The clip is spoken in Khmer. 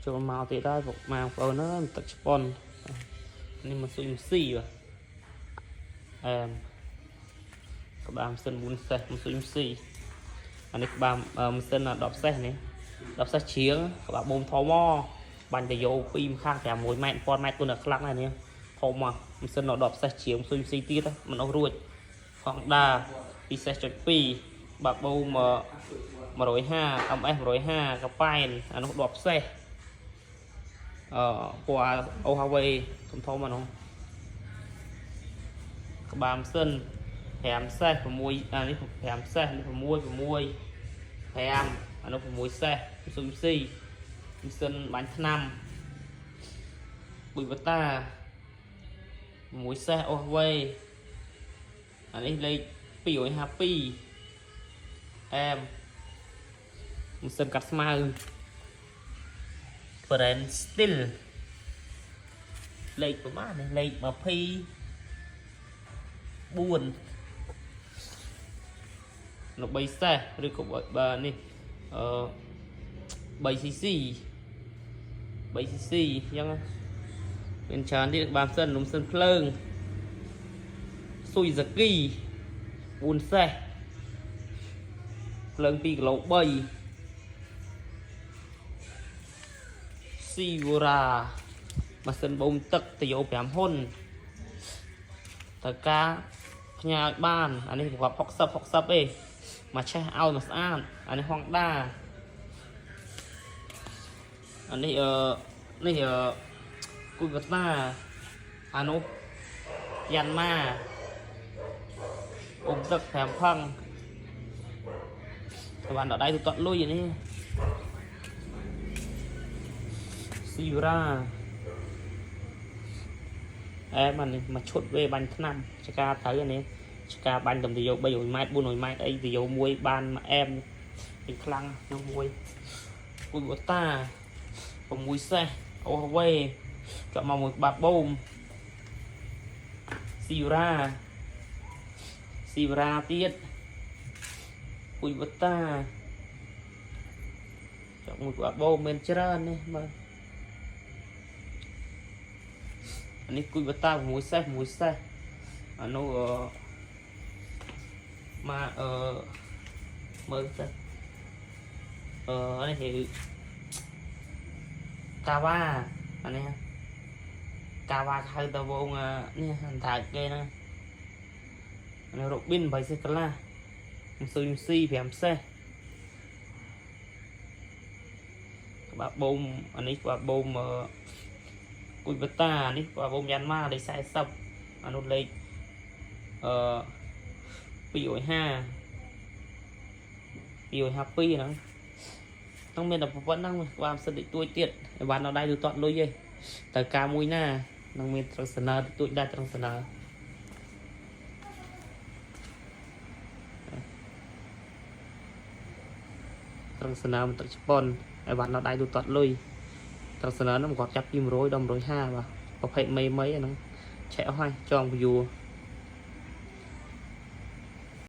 ចូលមកទៀតហើយមកបងប្អូនហ្នឹងទឹកស្ប៉ុននេះមកស៊ុយស៊ីបាទក្បាលម៉ាស៊ីន4សេះមកស៊ុយស៊ីអានេះក្បាលម៉ាស៊ីន10សេះនេះ10សេះជ្រៀងក្បាលបូមធំមកបាញ់ទៅយកពីម្ខាង6ម៉ែត្រ1000ម៉ែត្រគុណតែខ្លាំងណាស់នេះធំមកម៉ាស៊ីន10សេះជ្រៀងស៊ុយស៊ីទៀតមិនអស់រួចផងដា2សេះ.2បាក់បូម150 MS 150កប៉ែនអានោះ10សេះពណ៌អូហាវេធំអានោះក្បាលម៉ាស៊ីន5សេះ6អានេះ5សេះនេះ6 5អានោះ6សេះស៊ុយស៊ីម៉ាស៊ីនបាញ់ថ្នាំបុយវតា6សេះអូហាវេអានេះលេខ252ម៉ាស៊ីនកាត់ស្មៅ Brand Steel លេខប្រមាណនេះលេខ24នៅ3សេះឬក៏បើនេះ3cc អញ្ចឹងមានច្រើនទៀតបានសិននំសិនភ្លើងស៊ុយហ្សាគី4សេះភ្លើង2គីឡូ3ស៊ីវូរ៉ាម៉ាស៊ីនបូមទឹកតយោ5ហ៊ុនត្រូវការផ្ញើឲ្យបានអានេះប្រកប60ទេមកឆេះឲ្យមកស្អាតអានេះហុងដាអានេះនេះគូវតាអានោះយ៉ាន់ម៉ាបូមទឹក5ផឹងបានដល់ដៃទៅតត់លុយនេះស៊ីវរ៉ាมันនេះមកឈុតវេបាញ់ថ្នាំចកាត្រូវនេះចកាបាញ់តំទៅយក300ម៉ែត្រ400ម៉ែត្រអីទៅយកមួយបានមួយអែមពីខ្លាំងយកមួយគូវតា6សេះអូហាវេចុះមកមួយបាត់បូមស៊ីវរ៉ាទៀតគូវតាចុះមួយបាត់បូមមានច្រើននេះមើលអានេះគួយបតា6សេះអានោះមកមើលទៅនេះគឺកាវ៉ាអានេះកាវ៉ាហៅតវងនេះអន្តរគេណាអានេះរ៉ូប៊ីន8សេះកន្លះស៊ុយស៊ី5សេះក្បាលបូមអានេះក្បាលបូមគួយបតានេះក្បាលបូមយ៉ាន់ម៉ាលេខ40អានោះលេខ252ហ្នឹងต้องមានតែប៉ុណ្ណឹងក្បាលសិនតិចតួចទៀតឲ្យបានដល់ដៃទៅតត់លុយឯងត្រូវការមួយណានឹងមានត្រឹងសនើតួចដែរត្រឹងសនើត្រឹងសនើមិនទឹកជប៉ុនឲ្យបានដល់ដៃទៅតត់លុយត្រឹងសនើនោះគាត់ចាប់ពី100ដល់150បាទប្រភេទមីអាហ្នឹងឆែកអស់ហើយចង view